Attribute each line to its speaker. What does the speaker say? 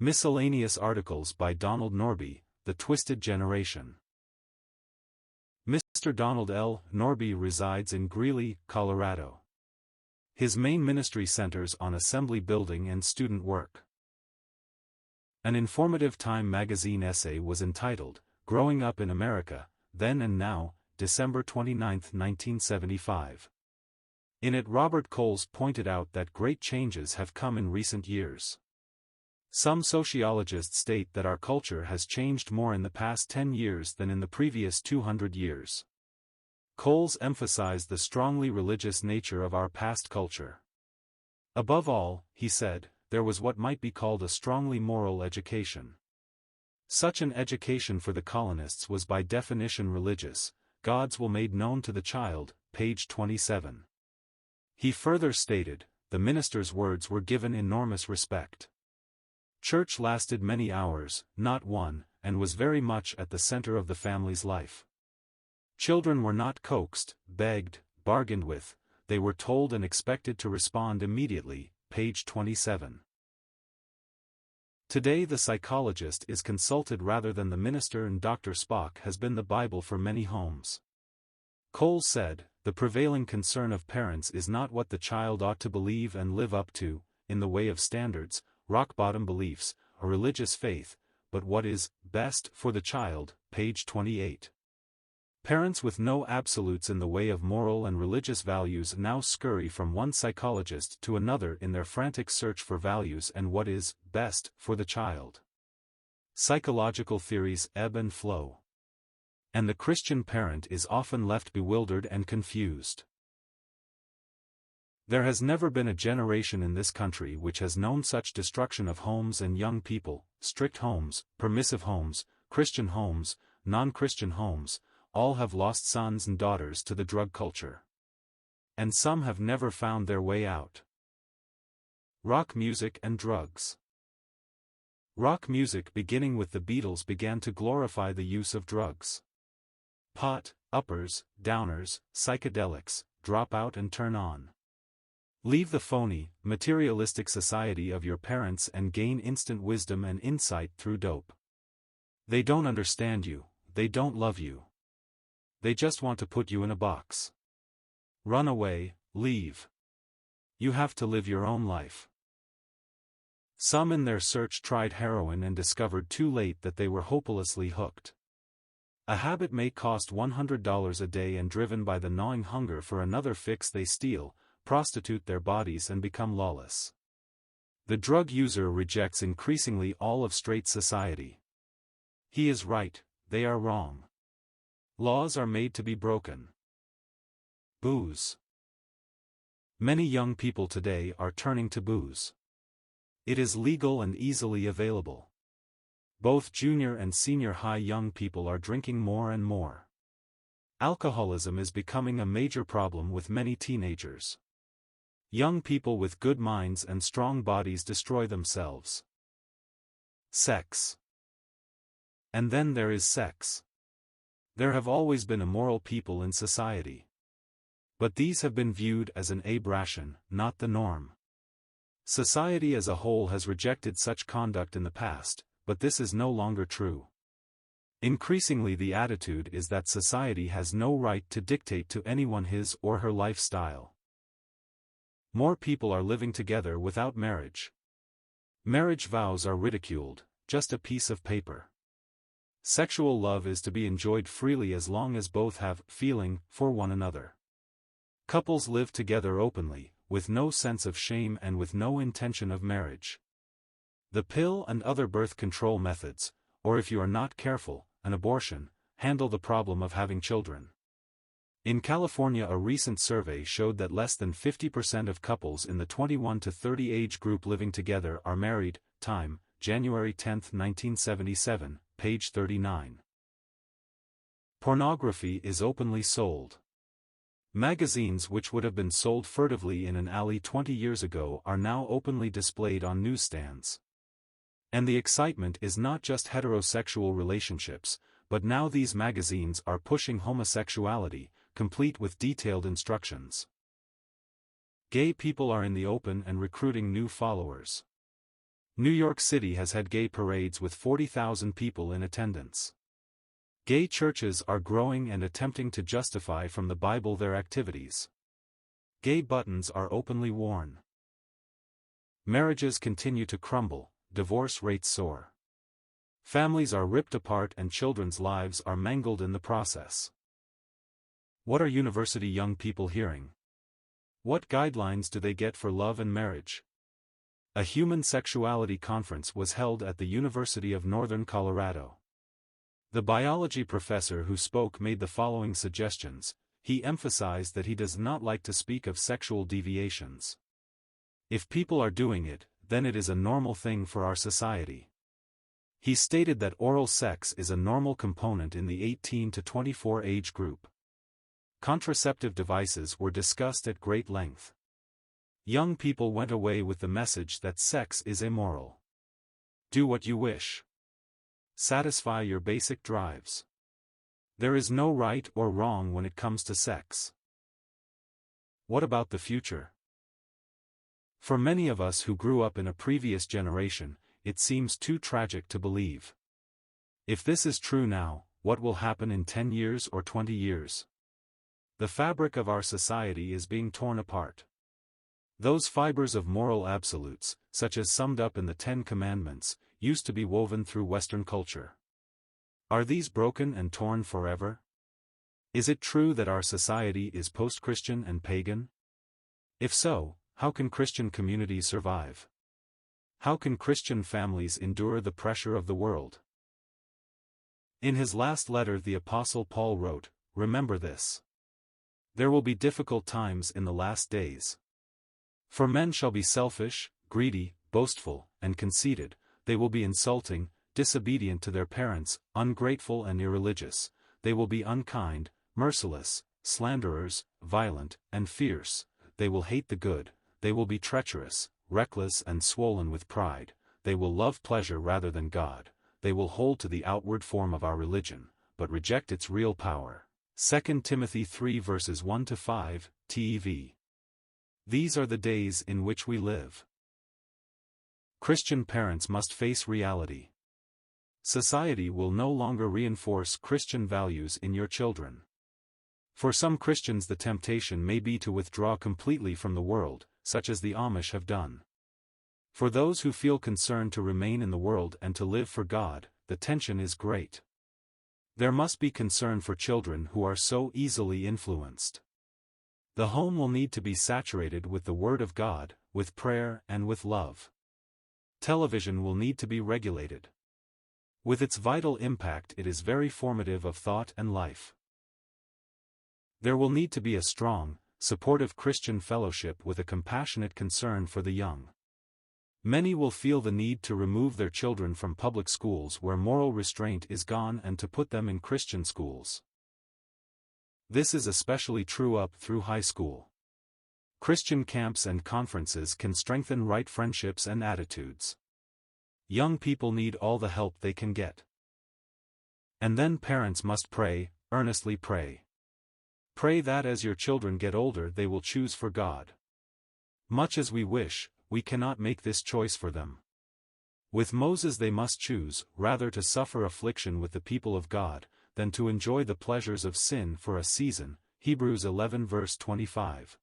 Speaker 1: Miscellaneous articles by Donald Norbie, The Twisted Generation. Mr. Donald L. Norbie resides in Greeley, Colorado. His main ministry centers on assembly building and student work. An informative Time magazine essay was entitled, Growing Up in America, Then and Now, December 29, 1975. In it, Robert Coles pointed out that great changes have come in recent years. Some sociologists state that our culture has changed more in the past 10 years than in the previous 200 years. Coles emphasized the strongly religious nature of our past culture. Above all, he said, there was what might be called a strongly moral education. Such an education for the colonists was by definition religious. Gods were made known to the child, page 27. He further stated, the minister's words were given enormous respect. Church lasted many hours, not one, and was very much at the center of the family's life. Children were not coaxed, begged, bargained with, they were told and expected to respond immediately, page 27. Today the psychologist is consulted rather than the minister, and Dr. Spock has been the Bible for many homes. Coles said, the prevailing concern of parents is not what the child ought to believe and live up to, in the way of standards, rock-bottom beliefs, a religious faith, but what is best for the child, page 28. Parents with no absolutes in the way of moral and religious values now scurry from one psychologist to another in their frantic search for values and what is best for the child. Psychological theories ebb and flow. And the Christian parent is often left bewildered and confused. There has never been a generation in this country which has known such destruction of homes and young people, strict homes, permissive homes, Christian homes, non-Christian homes, all have lost sons and daughters to the drug culture. And some have never found their way out. Rock music and drugs. Rock music beginning with the Beatles began to glorify the use of drugs. Pot, uppers, downers, psychedelics, drop out and turn on. Leave the phony, materialistic society of your parents and gain instant wisdom and insight through dope. They don't understand you, they don't love you. They just want to put you in a box. Run away, leave. You have to live your own life. Some in their search tried heroin and discovered too late that they were hopelessly hooked. A habit may cost $100 a day, and driven by the gnawing hunger for another fix they steal, prostitute their bodies and become lawless. The drug user rejects increasingly all of straight society. He is right, they are wrong. Laws are made to be broken. Booze. Many young people today are turning to booze. It is legal and easily available. Both junior and senior high young people are drinking more and more. Alcoholism is becoming a major problem with many teenagers. Young people with good minds and strong bodies destroy themselves. Sex. And then there is sex. There have always been immoral people in society. But these have been viewed as an aberration, not the norm. Society as a whole has rejected such conduct in the past, but this is no longer true. Increasingly the attitude is that society has no right to dictate to anyone his or her lifestyle. More people are living together without marriage. Marriage vows are ridiculed, just a piece of paper. Sexual love is to be enjoyed freely as long as both have feeling for one another. Couples live together openly, with no sense of shame and with no intention of marriage. The pill and other birth control methods, or if you are not careful, an abortion, handle the problem of having children. In California, a recent survey showed that less than 50% of couples in the 21 to 30 age group living together are married. Time, January 10, 1977, page 39. Pornography is openly sold. Magazines which would have been sold furtively in an alley 20 years ago are now openly displayed on newsstands. And the excitement is not just heterosexual relationships, but now these magazines are pushing homosexuality, complete with detailed instructions. Gay people are in the open and recruiting new followers. New York City has had gay parades with 40,000 people in attendance. Gay churches are growing and attempting to justify from the Bible their activities. Gay buttons are openly worn. Marriages continue to crumble, divorce rates soar. Families are ripped apart and children's lives are mangled in the process. What are university young people hearing? What guidelines do they get for love and marriage? A human sexuality conference was held at the University of Northern Colorado. The biology professor who spoke made the following suggestions. He emphasized that he does not like to speak of sexual deviations. If people are doing it, then it is a normal thing for our society. He stated that oral sex is a normal component in the 18 to 24 age group. Contraceptive devices were discussed at great length. Young people went away with the message that sex is immoral. Do what you wish. Satisfy your basic drives. There is no right or wrong when it comes to sex. What about the future? For many of us who grew up in a previous generation, it seems too tragic to believe. If this is true now, what will happen in 10 years or 20 years? The fabric of our society is being torn apart. Those fibers of moral absolutes, such as summed up in the 10 Commandments, used to be woven through Western culture. Are these broken and torn forever? Is it true that our society is post-Christian and pagan? If so, how can Christian communities survive? How can Christian families endure the pressure of the world? In his last letter the Apostle Paul wrote, "Remember this. There will be difficult times in the last days. For men shall be selfish, greedy, boastful, and conceited, they will be insulting, disobedient to their parents, ungrateful and irreligious, they will be unkind, merciless, slanderers, violent, and fierce, they will hate the good, they will be treacherous, reckless and swollen with pride, they will love pleasure rather than God, they will hold to the outward form of our religion, but reject its real power." 2 Timothy 3 verses 1-5, TEV. These are the days in which we live. Christian parents must face reality. Society will no longer reinforce Christian values in your children. For some Christians the temptation may be to withdraw completely from the world, such as the Amish have done. For those who feel concerned to remain in the world and to live for God, the tension is great. There must be concern for children who are so easily influenced. The home will need to be saturated with the Word of God, with prayer and with love. Television will need to be regulated. With its vital impact it is very formative of thought and life. There will need to be a strong, supportive Christian fellowship with a compassionate concern for the young. Many will feel the need to remove their children from public schools where moral restraint is gone and to put them in Christian schools. This is especially true up through high school. Christian camps and conferences can strengthen right friendships and attitudes. Young people need all the help they can get. And then parents must pray, earnestly pray. Pray that as your children get older they will choose for God. Much as we wish, we cannot make this choice for them. With Moses they must choose, rather to suffer affliction with the people of God, than to enjoy the pleasures of sin for a season, Hebrews 11 verse 25.